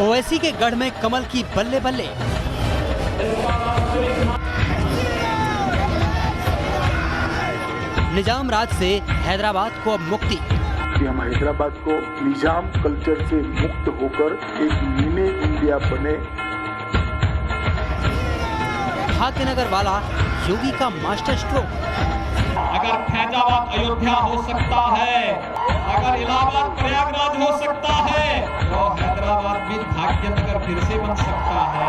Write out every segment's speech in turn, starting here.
ओवैसी के गढ़ में कमल की बल्ले बल्ले। निजाम राज से हैदराबाद को अब मुक्ति। हम हैदराबाद को निजाम कल्चर से मुक्त होकर एक मिनी इंडिया बने। भाग्यनगर वाला योगी का मास्टर स्ट्रोक। अगर फैजाबाद अयोध्या हो सकता है, अगर इलाहाबाद प्रयागराज हो सकता है, तो हैदराबाद भी भाग्यनगर फिर से बन सकता है।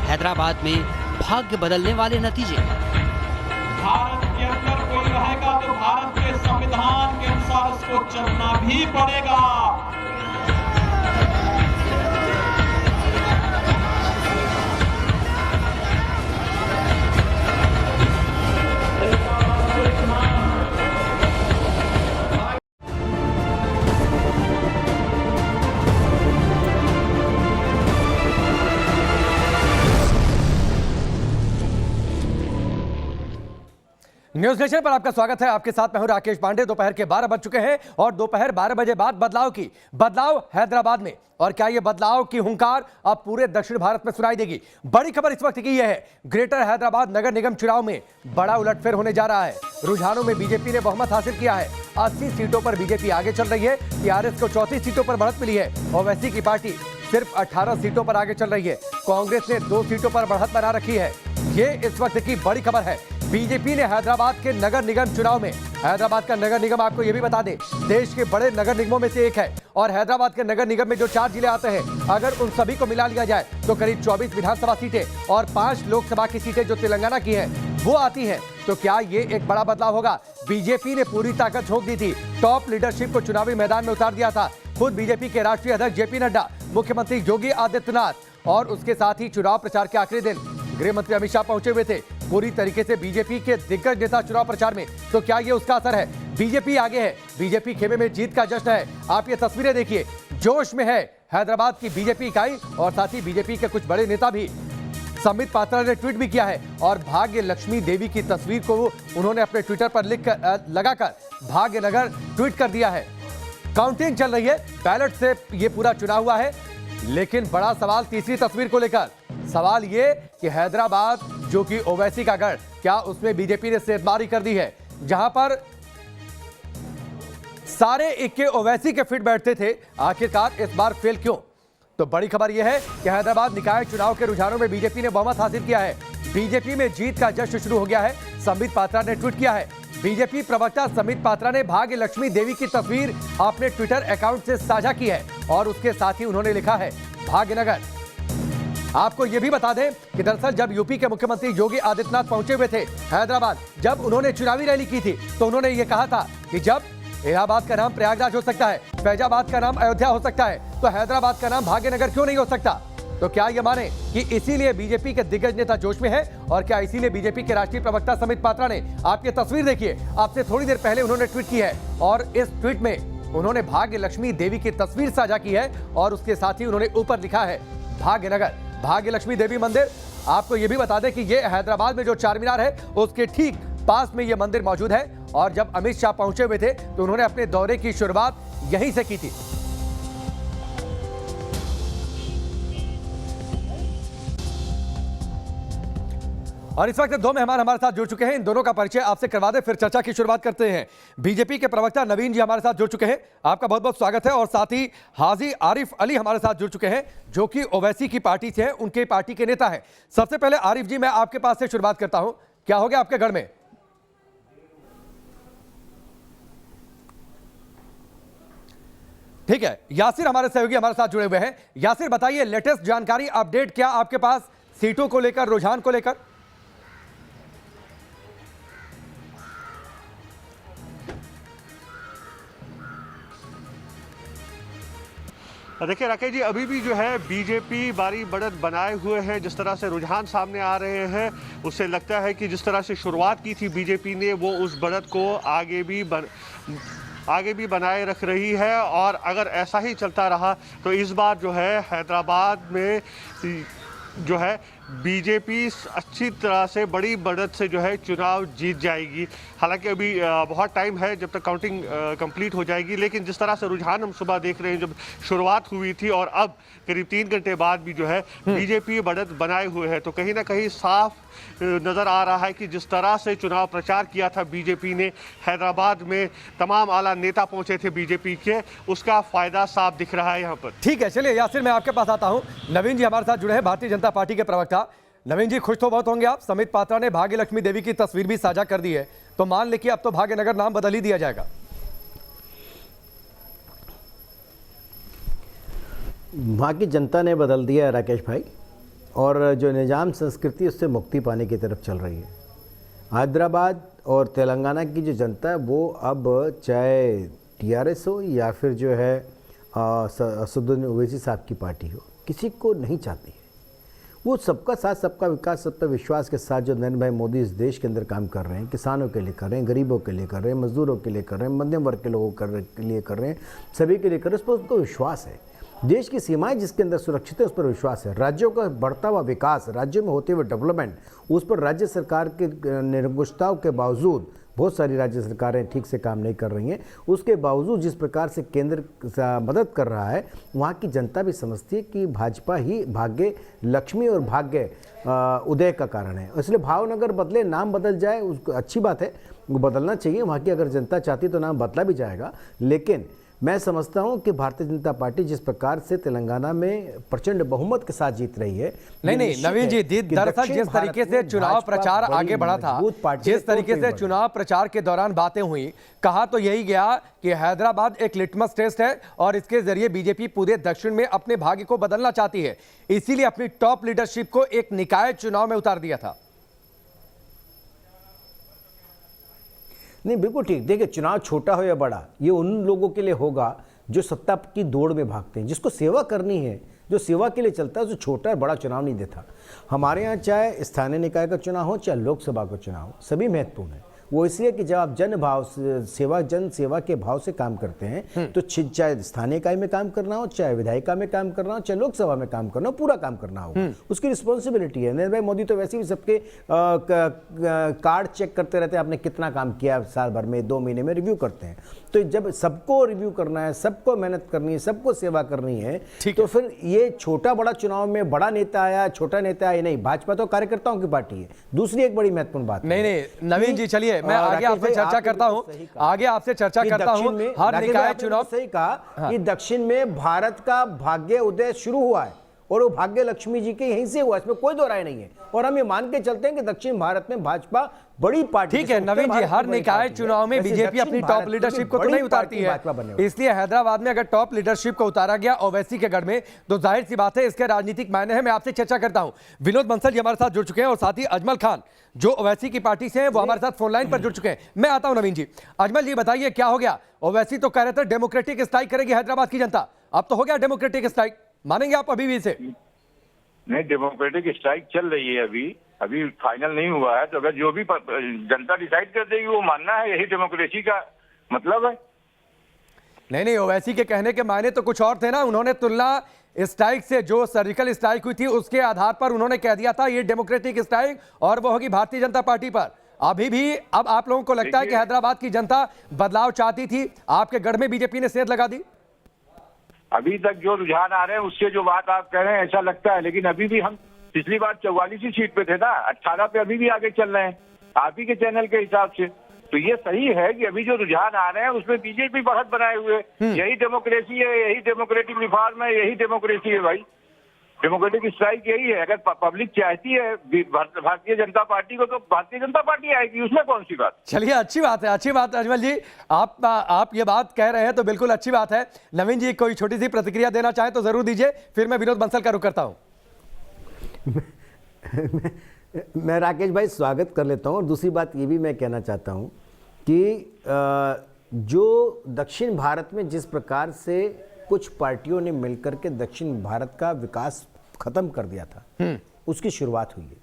हैदराबाद में भाग्य बदलने वाले नतीजे। भारत के अंदर कोई रहेगा तो भारत के संविधान के अनुसार उसको चलना भी पड़ेगा। न्यूज नेशन पर आपका स्वागत है। आपके साथ मैं हूं राकेश पांडे। दोपहर के 12 बज चुके हैं और दोपहर 12 बजे बाद बदलाव हैदराबाद में। और क्या ये बदलाव की हुंकार अब पूरे दक्षिण भारत में सुनाई देगी? बड़ी खबर इस वक्त की यह है, ग्रेटर हैदराबाद नगर निगम चुनाव में बड़ा उलटफेर होने जा रहा है। रुझानों में बीजेपी ने बहुमत हासिल किया है। 80 सीटों पर बीजेपी आगे चल रही है। टीआरएस को 34 सीटों पर बढ़त मिली है। ओवैसी की पार्टी सिर्फ 18 सीटों पर आगे चल रही है। कांग्रेस ने 2 सीटों पर बढ़त बना रखी है। ये इस वक्त की बड़ी खबर है। बीजेपी ने हैदराबाद के नगर निगम चुनाव में, हैदराबाद का नगर निगम आपको यह भी बता दें देश के बड़े नगर निगमों में से एक है। और हैदराबाद के नगर निगम में जो 4 जिले आते हैं, अगर उन सभी को मिला लिया जाए तो करीब 24 विधानसभा सीटें और 5 लोकसभा की सीटें जो तेलंगाना की हैं वो आती हैं। तो क्या ये एक बड़ा बदलाव होगा? बीजेपी ने पूरी ताकत झोंक दी थी। टॉप लीडरशिप को चुनावी मैदान में उतार दिया था। खुद बीजेपी के राष्ट्रीय अध्यक्ष जेपी नड्डा, मुख्यमंत्री योगी आदित्यनाथ और उसके साथ ही चुनाव प्रचार के आखिरी दिन गृह मंत्री अमित शाह पहुंचे हुए थे पूरी तरीके से बीजेपी के दिग्गज नेता चुनाव प्रचार में। तो क्या ये उसका असर है? बीजेपी आगे है, बीजेपी खेमे में जीत का जश्न है। आप ये तस्वीरें देखिए, जोश में है हैदराबाद की बीजेपी इकाई और साथ ही बीजेपी के कुछ बड़े नेता भी। संबित पात्रा ने ट्वीट भी किया है और भाग्य लक्ष्मी देवी की तस्वीर को उन्होंने अपने ट्विटर पर लगाकर भाग्यनगर ट्वीट कर दिया है। काउंटिंग चल रही है, बैलेट से ये पूरा चुनाव हुआ है। लेकिन बड़ा सवाल तीसरी तस्वीर को लेकर, सवाल ये कि हैदराबाद जो कि ओवैसी का गढ़, क्या उसमें बीजेपी ने सेंधमारी कर दी है? जहां पर सारे इक्के ओवैसी के फिट बैठते थे, आखिरकार इस बार फेल क्यों? तो बड़ी खबर यह है कि हैदराबाद निकाय चुनाव के रुझानों में बीजेपी ने बहुमत हासिल किया है। बीजेपी में जीत का जश्न शुरू हो गया है। संबित पात्रा ने ट्वीट किया है। बीजेपी प्रवक्ता संबित पात्रा ने भाग्य लक्ष्मी देवी की तस्वीर अपने ट्विटर अकाउंट से साझा की है और उसके साथ ही उन्होंने लिखा है भाग्यनगर। आपको यह भी बता दें कि दरअसल जब यूपी के मुख्यमंत्री योगी आदित्यनाथ पहुंचे हुए थे हैदराबाद, जब उन्होंने चुनावी रैली की थी तो उन्होंने ये कहा था कि जब इलाहाबाद का नाम प्रयागराज हो सकता है, फैजाबाद का नाम अयोध्या हो सकता है, तो हैदराबाद का नाम भाग्यनगर क्यों नहीं हो सकता? तो क्या यह माने कि इसीलिए बीजेपी के दिग्गज नेता जोश में है? और क्या इसीलिए बीजेपी के राष्ट्रीय प्रवक्ता संबित पात्रा ने, आप ये तस्वीर देखिए, आपसे थोड़ी देर पहले उन्होंने ट्वीट की है और इस ट्वीट में उन्होंने भाग्य लक्ष्मी देवी की तस्वीर साझा की है और उसके साथ ही उन्होंने ऊपर लिखा है भाग्यनगर। भाग्य लक्ष्मी देवी मंदिर, आपको यह भी बता दें कि ये हैदराबाद में जो चार मीनार है उसके ठीक पास में यह मंदिर मौजूद है। और जब अमित शाह पहुंचे हुए थे तो उन्होंने अपने दौरे की शुरुआत यहीं से की थी। और इस वक्त 2 मेहमान हमारे साथ जुड़ चुके हैं। इन दोनों का परिचय आपसे करवा दें, फिर चर्चा की शुरुआत करते हैं। बीजेपी के प्रवक्ता नवीन जी हमारे साथ जुड़ चुके हैं, आपका बहुत बहुत स्वागत है। और साथ ही हाजी आरिफ अली हमारे साथ जुड़ चुके हैं जो कि ओवैसी की पार्टी से हैं, उनके पार्टी के नेता हैं। सबसे पहले आरिफ जी, मैं आपके पास से शुरुआत करता हूं। क्या हो गया आपके गढ़ में? ठीक है, यासिर हमारे सहयोगी हमारे साथ जुड़े हुए हैं। यासिर बताइए, लेटेस्ट जानकारी, अपडेट क्या आपके पास सीटों को लेकर, रुझान को लेकर? देखिए राकेश जी, अभी भी जो है बीजेपी बारी बढ़त बनाए हुए है। जिस तरह से रुझान सामने आ रहे हैं उससे लगता है कि जिस तरह से शुरुआत की थी बीजेपी ने, वो उस बढ़त को आगे भी बनाए रख रही है। और अगर ऐसा ही चलता रहा तो इस बार जो है हैदराबाद में जो है बीजेपी अच्छी तरह से बड़ी बढ़त से जो है चुनाव जीत जाएगी। हालांकि अभी बहुत टाइम है जब तक काउंटिंग कंप्लीट हो जाएगी, लेकिन जिस तरह से रुझान हम सुबह देख रहे हैं, जब शुरुआत हुई थी और अब करीब 3 घंटे बाद भी जो है बीजेपी बढ़त बनाए हुए है, तो कहीं ना कहीं साफ नजर आ रहा है कि जिस तरह से चुनाव प्रचार किया था बीजेपी ने, हैदराबाद में तमाम आला नेता पहुंचे थे बीजेपी के, उसका फायदा साफ दिख रहा है यहाँ पर। ठीक है, चलिए यासिर मैं आपके पास आता हूं। नवीन जी हमारे साथ जुड़े हैं, भारतीय जनता पार्टी के प्रवक्ता। नवीन जी, खुश तो बहुत होंगे आप, समित पात्रा ने भाग्य लक्ष्मी देवी की तस्वीर भी साझा कर दी है, तो मान ले कि अब तो भाग्यनगर नाम बदल ही दिया जाएगा। वहाँ की जनता ने बदल दिया है राकेश भाई, और जो निजाम संस्कृति उससे मुक्ति पाने की तरफ चल रही है। हैदराबाद और तेलंगाना की जो जनता है वो अब चाहे टीआरएस हो या फिर जो है असदुद्दीन ओवैसी साहब की पार्टी हो, किसी को नहीं चाहती है। वो सबका साथ, सबका विकास, सब पे विश्वास के साथ जो नरेंद्र भाई मोदी इस देश के अंदर काम कर रहे हैं, किसानों के लिए कर रहे हैं, गरीबों के लिए कर रहे हैं, मजदूरों के लिए कर रहे हैं, मध्यम वर्ग के लोगों के लिए कर रहे हैं, सभी के लिए कर रहे हैं, उस पर उनको विश्वास है। देश की सीमाएं जिसके अंदर सुरक्षित है उस पर विश्वास है। राज्यों का बढ़ता हुआ विकास, राज्यों में होते हुए डेवलपमेंट, उस पर राज्य सरकार के निरंकुशताओं के बावजूद, बहुत सारी राज्य सरकारें ठीक से काम नहीं कर रही हैं, उसके बावजूद जिस प्रकार से केंद्र मदद कर रहा है, वहाँ की जनता भी समझती है कि भाजपा ही भाग्य लक्ष्मी और भाग्य उदय का कारण है। इसलिए भावनगर बदले, नाम बदल जाए, उसको अच्छी बात है, वो बदलना चाहिए। वहाँ की अगर जनता चाहती तो नाम बदला भी जाएगा, लेकिन मैं समझता हूं कि भारतीय जनता पार्टी जिस प्रकार से तेलंगाना में प्रचंड बहुमत के साथ जीत रही है। नहीं नवीन जी, दरअसल जिस तरीके से चुनाव प्रचार आगे बढ़ा था, जिस तरीके से चुनाव प्रचार के दौरान बातें हुई, कहा तो यही गया कि हैदराबाद एक लिटमस टेस्ट है और इसके जरिए बीजेपी पूरे दक्षिण में अपने भाग्य को बदलना चाहती है, इसीलिए अपनी टॉप लीडरशिप को एक निकाय चुनाव में उतार दिया था। नहीं, बिल्कुल ठीक। देखिए, चुनाव छोटा हो या बड़ा, ये उन लोगों के लिए होगा जो सत्ता की दौड़ में भागते हैं, जिसको सेवा करनी है, जो सेवा के लिए चलता है, जो छोटा और बड़ा चुनाव नहीं देता। हमारे यहाँ चाहे स्थानीय निकाय का चुनाव हो, चाहे लोकसभा का चुनाव हो, सभी महत्वपूर्ण है। वो इसलिए कि जब आप जन सेवा के भाव से काम करते हैं, तो चाहे स्थानीय इकाई में काम करना हो, चाहे विधायिका में काम करना हो, चाहे लोकसभा में काम करना हो, पूरा काम करना हो, उसकी रिस्पॉन्सिबिलिटी है। नरेंद्र भाई मोदी तो वैसे भी सबके कार्ड चेक करते रहते हैं, आपने कितना काम किया साल भर में, 2 महीने में रिव्यू करते हैं। तो जब सबको रिव्यू करना है, सबको मेहनत करनी है, सबको सेवा करनी है, तो फिर ये छोटा बड़ा चुनाव में बड़ा नेता आया, छोटा नेता आया नहीं, भाजपा तो कार्यकर्ताओं की पार्टी है। दूसरी एक बड़ी महत्वपूर्ण बात, नहीं नवीन जी, चलिए मैं आगे आपसे चर्चा करता हूं, हर निकाय चुनाव। सही कहा कि दक्षिण में भारत का भाग्य उदय शुरू हुआ है और वो भाग्य लक्ष्मी जी के यहीं से हुआ, इसमें कोई दो राय नहीं है। और हम ये मान के चलते हैं कि दक्षिण भारत में भाजपा बड़ी पार्टी। ठीक है नवीन जी, हर निकाय चुनाव में बीजेपी अपनी टॉप लीडरशिप को तो नहीं उतारती है, इसलिए हैदराबाद में अगर टॉप लीडरशिप को उतारा गया ओवैसी के गढ़ में, तो जाहिर सी बात है इसके राजनीतिक मायने हैं। मैं आपसे चर्चा करता हूं, विनोद बंसल जी हमारे साथ जुड़ चुके हैं और साथ ही अजमल खान जो ओवैसी की पार्टी से हैं वो हमारे साथ फोन लाइन पर जुड़ चुके हैं। मैं आता हूं नवीन जी। अजमल जी बताइए क्या हो गया? ओवैसी तो कह रहे थे डेमोक्रेटिक स्ट्राइक करेगी हैदराबाद की जनता, अब तो हो गया डेमोक्रेटिक स्ट्राइक, मानेंगे आप अभी भी इसे? नहीं, डेमोक्रेटिक स्ट्राइक चल रही है, अभी फाइनल नहीं हुआ है। तो अगर जो भी जनता डिसाइड कर देगी वो मानना है, यही डेमोक्रेसी का मतलब है। नहीं ओवैसी के कहने के मायने तो कुछ और थे ना, उन्होंने तुलना स्ट्राइक से, जो सर्जिकल स्ट्राइक हुई थी उसके आधार पर उन्होंने कह दिया था ये डेमोक्रेटिक स्ट्राइक और वो होगी भारतीय जनता पार्टी पर। अभी भी अब आप लोगों को लगता है कि हैदराबाद की जनता बदलाव चाहती थी, आपके गढ़ में बीजेपी ने सेंध लगा दी? अभी तक जो रुझान आ रहे हैं उससे जो बात आप कह रहे हैं ऐसा लगता है, लेकिन अभी भी हम पिछली बार 44 सीट पे थे ना, 18 पे अभी भी आगे चल रहे हैं आप ही के चैनल के हिसाब से। तो ये सही है कि अभी जो रुझान आ रहे हैं उसमें बीजेपी बढ़त बनाए हुए, यही डेमोक्रेसी है, यही डेमोक्रेटिक रिफॉर्म है, यही डेमोक्रेसी है भाई। डेमोक्रेटिक स्ट्राइक यही है। अगर पब्लिक चाहती है भारतीय जनता पार्टी को तो भारतीय जनता पार्टी आएगी, उसमें कौन सी बात। चलिए अच्छी बात है, अच्छी बात है अजमल जी, आप ये बात कह रहे हैं तो बिल्कुल अच्छी बात है। नवीन जी कोई छोटी सी प्रतिक्रिया देना चाहे तो जरूर दीजिए, फिर मैं विनोद बंसल का रुख करता हूं। मैं राकेश भाई स्वागत कर लेता हूं, और दूसरी बात ये भी मैं कहना चाहता हूं कि जो दक्षिण भारत में जिस प्रकार से कुछ पार्टियों ने मिलकर के दक्षिण भारत का विकास खत्म कर दिया था, उसकी शुरुआत हुई है।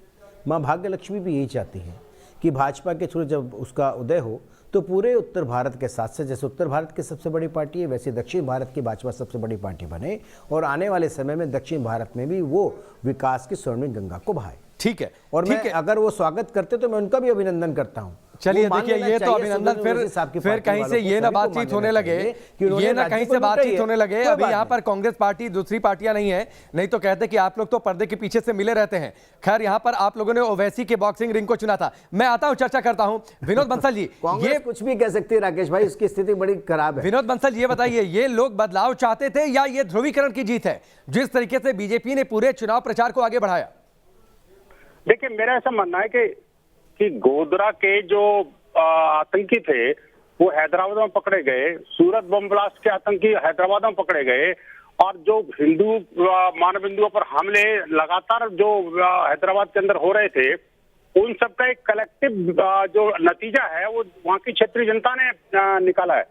मां भाग्य लक्ष्मी भी यही चाहती है कि भाजपा के थ्रू जब उसका उदय हो तो तो पूरे उत्तर भारत के साथ साथ जैसे उत्तर भारत की सबसे बड़ी पार्टी है वैसे दक्षिण भारत की भाजपा सबसे बड़ी पार्टी बने और आने वाले समय में दक्षिण भारत में भी वो विकास की स्वर्णिम गंगा को बहाए। ठीक है, और ठीक मैं है। अगर वो स्वागत करते तो मैं उनका भी अभिनंदन करता हूं। चलिए देखिए, ये तो अभिनंदन फिर कहीं से ये ना बातचीत होने लगे, ये ना कहीं से बातचीत होने लगे। अभी यहाँ पर कांग्रेस पार्टी दूसरी पार्टियां नहीं है, नहीं तो कहते कि आप लोग तो पर्दे के पीछे से मिले रहते हैं। खैर यहाँ पर आप लोगों ने ओवैसी के बॉक्सिंग रिंग को चुना था। मैं आता हूँ, चर्चा करता हूँ। विनोद बंसल जी, ये कुछ भी कह सकती है राकेश भाई, इसकी स्थिति बड़ी खराब है। विनोद बंसल ये बताइए, ये लोग बदलाव चाहते थे या ये ध्रुवीकरण की जीत है, जिस तरीके से बीजेपी ने पूरे चुनाव प्रचार को आगे बढ़ाया? देखिए, मेरा ऐसा मानना है कि गोधरा के जो आतंकी थे वो हैदराबाद में पकड़े गए, सूरत बम ब्लास्ट के आतंकी हैदराबाद में पकड़े गए, और जो हिंदू मानबिंदुओं पर हमले लगातार जो हैदराबाद के अंदर हो रहे थे, उन सब का एक कलेक्टिव जो नतीजा है वो वहाँ की क्षेत्रीय जनता ने निकाला है।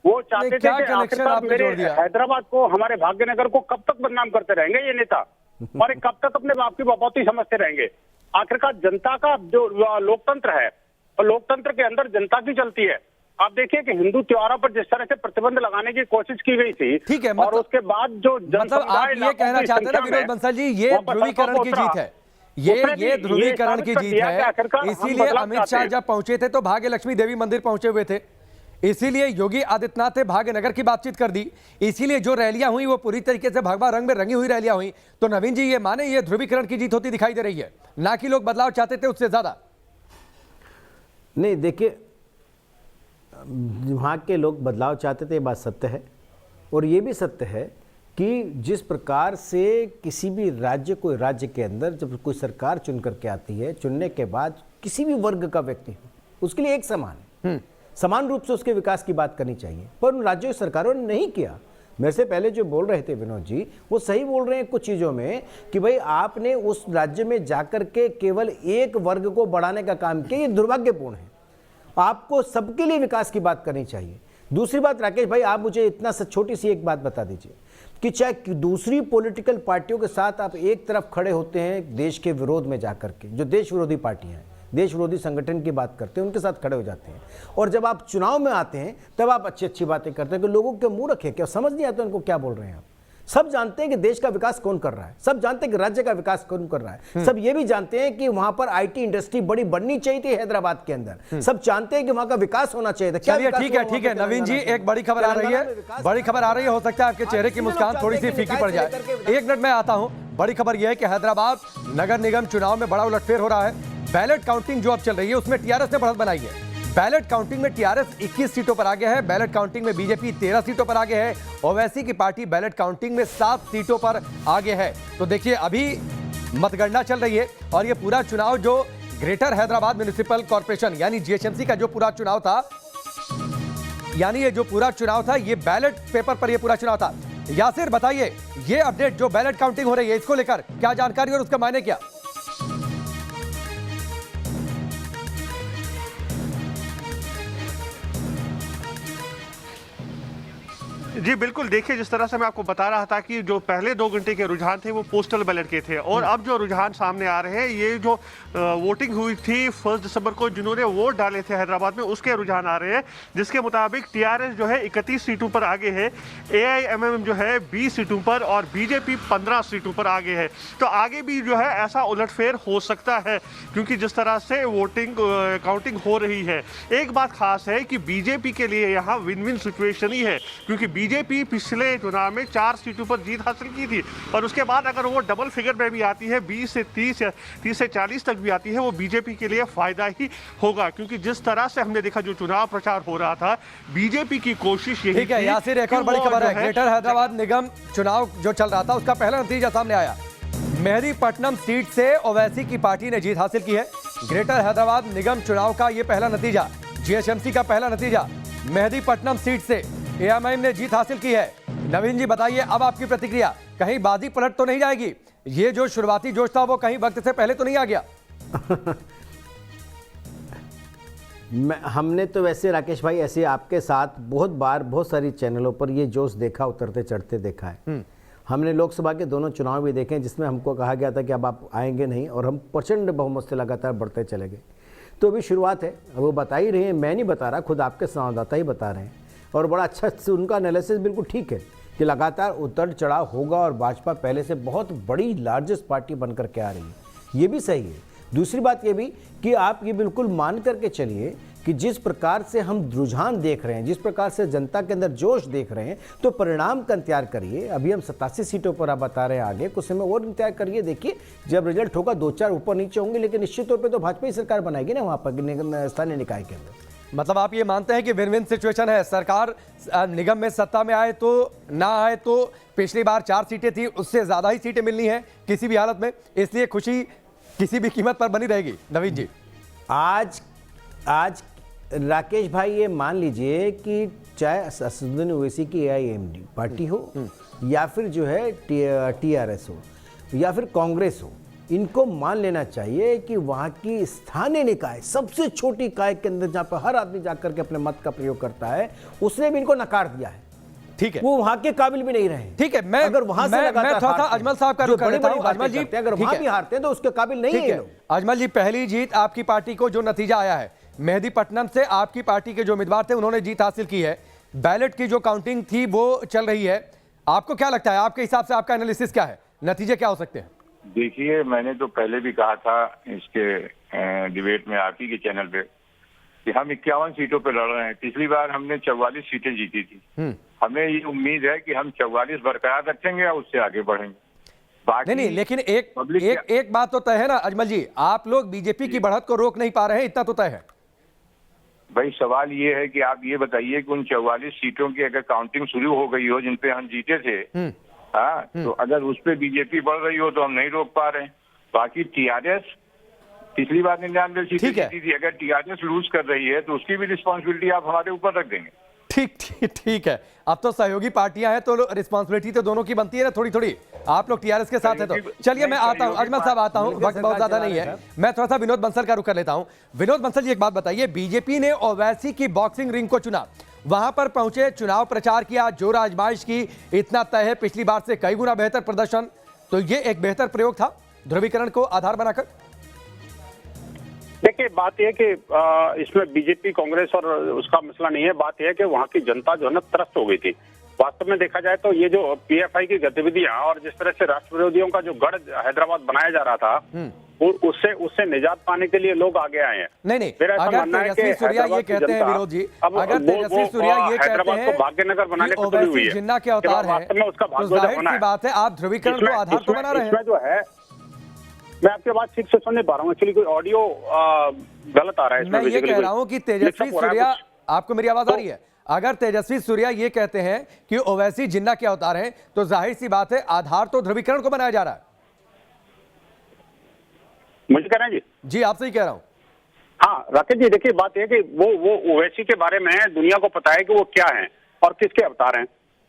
वो चाहते थे कि आखिरकार मेरे हैदराबाद को, हमारे भाग्यनगर को कब तक बदनाम करते रहेंगे ये नेता, और कब तक अपने बाप की बपौती समझते रहेंगे। आखिरकार जनता का जो लोकतंत्र है, और लोकतंत्र के अंदर जनता की चलती है। आप देखिए कि हिंदू त्योहारों पर जिस तरह से प्रतिबंध लगाने की कोशिश की गई थी, ठीक है, और उसके बाद जो मतलब आप ये कहना चाहते हैं ना विनोद बंसल जी, ये ध्रुवीकरण की जीत है, ये ध्रुवीकरण की जीत है। इसीलिए अमित शाह जब पहुंचे थे तो भाग्य लक्ष्मी देवी मंदिर पहुंचे हुए थे, इसीलिए योगी आदित्यनाथ ने भाग्यनगर की बातचीत कर दी, इसीलिए जो रैलियां हुई वो पूरी तरीके से भगवा रंग में रंगी हुई रैलियां हुई। तो नवीन जी ये माने ये ध्रुवीकरण की जीत होती दिखाई दे रही है, ना कि लोग बदलाव चाहते थे उससे ज्यादा? नहीं, देखिए, वहाँ के लोग बदलाव चाहते थे, ये बात सत्य है। और ये भी सत्य है कि जिस प्रकार से किसी भी राज्य के अंदर जब कोई सरकार चुन करके आती है, चुनने के बाद किसी भी वर्ग का व्यक्ति उसके लिए एक समान रूप से उसके विकास की बात करनी चाहिए, पर उन राज्यों की सरकारों ने नहीं किया। मेरे से पहले जो बोल रहे थे विनोद जी, वो सही बोल रहे हैं कुछ चीज़ों में कि भाई आपने उस राज्य में जाकर के केवल एक वर्ग को बढ़ाने का काम किया, ये दुर्भाग्यपूर्ण है। आपको सबके लिए विकास की बात करनी चाहिए। दूसरी बात राकेश भाई, आप मुझे इतना छोटी सी एक बात बता दीजिए कि चाहे दूसरी पॉलिटिकल पार्टियों के साथ आप एक तरफ खड़े होते हैं देश के विरोध में जाकर के, जो देश विरोधी पार्टियां हैं, देश विरोधी संगठन की बात करते हैं, उनके साथ खड़े हो जाते हैं, और जब आप चुनाव में आते हैं तब आप अच्छी अच्छी बातें करते हैं कि लोगों के मुंह रखे, क्या समझ नहीं आता उनको क्या बोल रहे हैं आप। सब जानते हैं कि देश का विकास कौन कर रहा है, सब जानते हैं कि राज्य का विकास कौन कर रहा है, सब ये भी जानते हैं कि वहां पर आईटी इंडस्ट्री बड़ी बढ़नी चाहिए थी हैदराबाद के अंदर, सब जानते हैं कि वहां का विकास होना चाहिए था। चलिए ठीक है नवीन जी, एक बड़ी खबर आ रही है, बड़ी खबर आ रही है, हो सकता है आपके चेहरे की मुस्कान थोड़ी सी फीकी पड़ जाए। एक मिनट में आता हूं। बड़ी खबर यह है कि हैदराबाद नगर निगम चुनाव में बड़ा उलटफेर हो रहा है। बैलेट काउंटिंग जो अब चल रही है उसमें टीआरएस ने बढ़त बनाई है। बैलेट काउंटिंग में टीआरएस 21 सीटों पर आगे है, बैलेट काउंटिंग में बीजेपी 13 सीटों पर आगे है, ओवैसी की पार्टी बैलेट काउंटिंग में 7 सीटों पर आगे है। तो देखिए अभी मतगणना चल रही है और ये पूरा चुनाव जो ग्रेटर हैदराबाद म्युनिसिपल कॉर्पोरेशन यानी जीएचएमसी का जो पूरा चुनाव था, यानी ये जो पूरा चुनाव था, ये बैलेट पेपर पर ये पूरा चुनाव था। यासिर बताइए, ये अपडेट जो बैलेट काउंटिंग हो रही है इसको लेकर क्या जानकारी और उसका मायने क्या? जी बिल्कुल, देखिए जिस तरह से मैं आपको बता रहा था कि जो पहले 2 घंटे के रुझान थे वो पोस्टल बैलेट के थे, और अब जो रुझान सामने आ रहे हैं, ये जो वोटिंग हुई थी 1 दिसंबर को जिन्होंने वोट डाले थे हैदराबाद में, उसके रुझान आ रहे हैं, जिसके मुताबिक टीआरएस जो है 31 सीटों पर आगे है, एआईएमएम जो है 20 सीटों पर और बीजेपी 15 सीटों पर आगे है। तो आगे भी जो है ऐसा उलटफेर हो सकता है, क्योंकि जिस तरह से वोटिंग काउंटिंग हो रही है। एक बात खास है कि बीजेपी के लिए यहाँ विन विन सिचुएशन ही है, क्योंकि बीजेपी पिछले चुनाव में 4 सीटों पर जीत हासिल की थी, और उसके बाद अगर वो डबल फिगर में भी आती है, 20 से 30 या 30 से 40 तक भी आती है, वो बीजेपी के लिए फायदा ही होगा। क्योंकि जिस तरह से हमने देखा जो चुनाव प्रचार हो रहा था, बीजेपी की कोशिश यही ठीक है। यासिर, एक और बड़ी खबर है, ग्रेटर हैदराबाद निगम चुनाव जो चल रहा था उसका पहला नतीजा सामने आया। मेहदीपट्टनम सीट से ओवैसी की पार्टी ने जीत हासिल की है। ग्रेटर हैदराबाद निगम चुनाव का यह पहला नतीजा, जीएचएमसी का पहला नतीजा, मेहदीपट्टनम सीट से एआईएमआईएम ने जीत हासिल की है। नवीन जी बताइए, अब आपकी प्रतिक्रिया, कहीं बाजी पलट तो नहीं जाएगी? ये जो शुरुआती जोश था वो कहीं वक्त से पहले तो नहीं आ गया? हमने तो वैसे राकेश भाई ऐसे आपके साथ बहुत बार बहुत सारी चैनलों पर ये जोश देखा, उतरते चढ़ते देखा है। हमने लोकसभा के दोनों चुनाव भी देखे जिसमें हमको कहा गया था कि अब आप आएंगे नहीं, और हम प्रचंड बहुमत से लगातार बढ़ते चले गए। तो अभी शुरुआत है, वो बता ही रहे हैं, मैं नहीं बता रहा, खुद आपके संवाददाता ही बता रहे हैं। और बड़ा अच्छा से उनका एनालिसिस बिल्कुल ठीक है कि लगातार उतर चढ़ाव होगा और भाजपा पहले से बहुत बड़ी लार्जेस्ट पार्टी बनकर के आ रही है, ये भी सही है। दूसरी बात ये भी कि आप ये बिल्कुल मान करके चलिए कि जिस प्रकार से हम रुझान देख रहे हैं, जिस प्रकार से जनता के अंदर जोश देख रहे हैं, तो परिणाम का इंतजार करिए। अभी हम 87 सीटों पर आप बता रहे हैं, आगे कुछ समय और इंतजार करिए, देखिए जब रिजल्ट होगा 2-4 ऊपर नीचे होंगे, लेकिन निश्चित तौर पे तो भाजपा ही सरकार बनाएगी ना वहाँ पर स्थानीय निकाय के अंदर। मतलब आप ये मानते हैं कि विन विन सिचुएशन है, सरकार निगम में सत्ता में आए तो ना आए तो पिछली बार 4 सीटें थी, उससे ज्यादा ही सीटें मिलनी है किसी भी हालत में, इसलिए खुशी किसी भी कीमत पर बनी रहेगी। नवीन जी, आज राकेश भाई ये मान लीजिए कि चाहे असदुद्दीन ओवैसी की AIMD पार्टी हो या फिर जो है TRS हो या फिर कांग्रेस हो, इनको मान लेना चाहिए कि वहाँ की स्थानीय निकाय, सबसे छोटी इकाई के अंदर जहाँ पर हर आदमी जाकर के अपने मत का प्रयोग करता है, उसने भी इनको नकार दिया है। ठीक है, वो वहाँ के काबिल भी नहीं रहे। ठीक है, मैं अगर वहाँ से थोड़ा सा अजमल साहब का रुख कर लेता हूं। अजमल जी, अगर वहाँ भी हारते हैं तो उसके काबिल नहीं है। अजमल जी, पहली जीत आपकी पार्टी को जो नतीजा आया है, मेहदीपट्टनम से आपकी पार्टी के जो उम्मीदवार थे उन्होंने जीत हासिल की है, बैलेट की जो काउंटिंग थी वो चल रही है, आपको क्या लगता है, आपके हिसाब से आपका एनालिसिस क्या है, नतीजे क्या हो सकते हैं? देखिए, मैंने तो पहले भी कहा था इसके डिबेट में आप ही के चैनल पे कि हम 51 सीटों पे लड़ रहे हैं। पिछली बार हमने 44 सीटें जीती थी। हमें ये उम्मीद है कि हम 44 बरकरार रखेंगे और उससे आगे बढ़ेंगे। बाकी नहीं, लेकिन एक बात तो तय है ना अजमल जी, आप लोग बीजेपी की बढ़त को रोक नहीं पा रहे हैं, इतना तो तय है। भाई सवाल ये है कि आप ये बताइए कि उन 44 सीटों की अगर काउंटिंग शुरू हो गई हो जिन पे हम जीते थे, हाँ, तो अगर उस पे बीजेपी बढ़ रही हो तो हम नहीं रोक पा रहे हैं। बाकी TRS पिछली बार 99 सीटें जीती थी, अगर TRS लूज कर रही है तो उसकी भी रिस्पॉन्सिबिलिटी आप हमारे ऊपर रख देंगे। ठीक है, अब तो सहयोगी पार्टियां हैं तो रिस्पॉन्सिबिलिटी तो दोनों की बनती है ना, थोड़ी थोड़ी। आप लोग TRS के साथ है तो चलिए, मैं आता हूं, अजमल साहब आता हूं, वक्त बहुत ज्यादा नहीं है, मैं थोड़ा सा विनोद बंसल का रुख कर लेता हूं। विनोद बंसल जी, एक बात बताइए, बीजेपी ने ओवैसी की बॉक्सिंग रिंग को चुना, वहां पर पहुंचे, चुनाव प्रचार किया, जोर आजमाइश की, इतना तय है पिछली बार से कई गुना बेहतर प्रदर्शन, तो ये एक बेहतर प्रयोग था ध्रुवीकरण को आधार बनाकर। देखिए, बात यह कि इसमें बीजेपी कांग्रेस और उसका मसला नहीं है, बात यह है कि वहाँ की जनता जो है ना त्रस्त हो गई थी। वास्तव में देखा जाए तो ये जो PFI की गतिविधियां और जिस तरह से राष्ट्र विरोधियों का जो गढ़ हैदराबाद बनाया जा रहा था, उससे निजात पाने के लिए लोग आगे आए हैं। नहीं, अगर तेजस्वी सूर्या ये कहते हैं, विनोद जी, अगर तेजस्वी सूर्या ये कहते हैं भाग्यनगर बनाने को तुली हुई है, जिन्ना के अवतार है, तो जाहिर सी बात है आप ध्रुवीकरण को आधार तो बना रहे हैं। जो है, मैं आपके बात ठीक से सुन नहीं पा रहा हूँ, एक्चुअली कोई ऑडियो गलत आ रहा है। मैं ये कह रहा हूँ कि तेजस्वी सूर्या, आपको मेरी आवाज आ रही है? अगर तेजस्वी सूर्या ये कहते हैं कि ओवैसी जिन्ना के अवतार हैं, तो जाहिर सी बात है आधार तो ध्रुवीकरण को बनाया जा रहा है। मुझे कह रहे हैं जी, आपसे ही कह रहा हूँ। हाँ राकेश जी, देखिए बात यह कि वो ओवैसी के बारे में दुनिया को पता है कि वो क्या है और किसके अवतार हैं,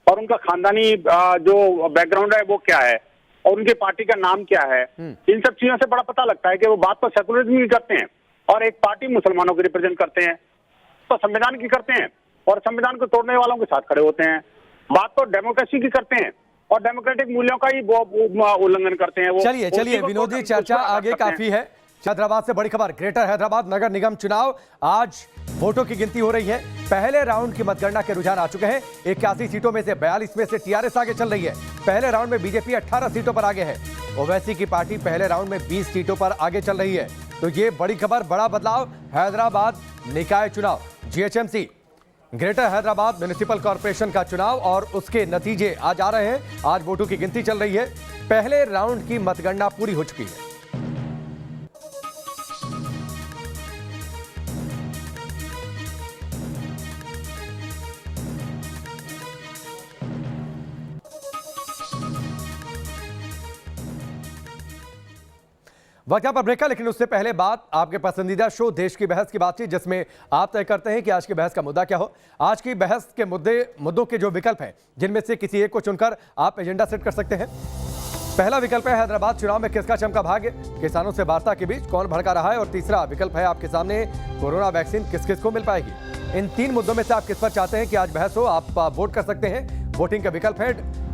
और उनका खानदानी जो बैकग्राउंड है वो क्या है, और उनकी पार्टी का नाम क्या है। इन सब चीजों से बड़ा पता लगता है कि वो बात तो सेकुलरिज्म की करते हैं और एक पार्टी मुसलमानों की रिप्रेजेंट करते हैं, तो संविधान की करते हैं और संविधान को तोड़ने वालों के साथ खड़े होते हैं। बात तो डेमोक्रेसी की करते हैं और डेमोक्रेटिक मूल्यों का ही वो उल्लंघन करते हैं। चलिए विनोद जी, चर्चा आगे काफी है। हैदराबाद से बड़ी खबर, ग्रेटर हैदराबाद नगर निगम चुनाव, आज वोटों की गिनती हो रही है। पहले राउंड की मतगणना के रुझान आ चुके हैं। 81 सीटों में से 42 में से TRS आगे चल रही है। पहले राउंड में बीजेपी 18 सीटों पर आगे है। ओवैसी की पार्टी पहले राउंड में 20 सीटों पर आगे चल रही है। तो ये बड़ी खबर, बड़ा बदलाव, हैदराबाद निकाय चुनाव, GHMC greater Hyderabad municipal corporation का चुनाव और उसके नतीजे आज आ रहे हैं। आज वोटों की गिनती चल रही है। पहले राउंड की मतगणना पूरी हो चुकी है। वक्त पर ब्रेक का, लेकिन उससे पहले बात आपके पसंदीदा शो देश की बहस की बातचीत, जिसमें आप तय करते हैं कि आज की बहस का मुद्दा क्या हो। आज की बहस के मुद्दों के जो विकल्प हैं, जिनमें से किसी एक को चुनकर आप एजेंडा सेट कर सकते हैं। पहला विकल्प है हैदराबाद चुनाव में किसका चमका भाग्य, किसानों से वार्ता के बीच कौन भड़का रहा है, और तीसरा विकल्प है आपके सामने कोरोना वैक्सीन किस किस को मिल पाएगी। इन 3 मुद्दों में से आप किस पर चाहते हैं कि आज बहस हो, आप वोट कर सकते हैं। वोटिंग का विकल्प है,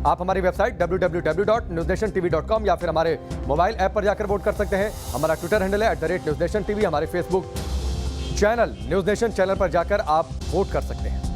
आप हमारी वेबसाइट www.newsnationtv.com या फिर हमारे मोबाइल ऐप पर जाकर वोट कर सकते हैं। हमारा ट्विटर हैंडल है @newsnationtv, हमारे Facebook channel news nation channel पर जाकर आप वोट कर सकते हैं।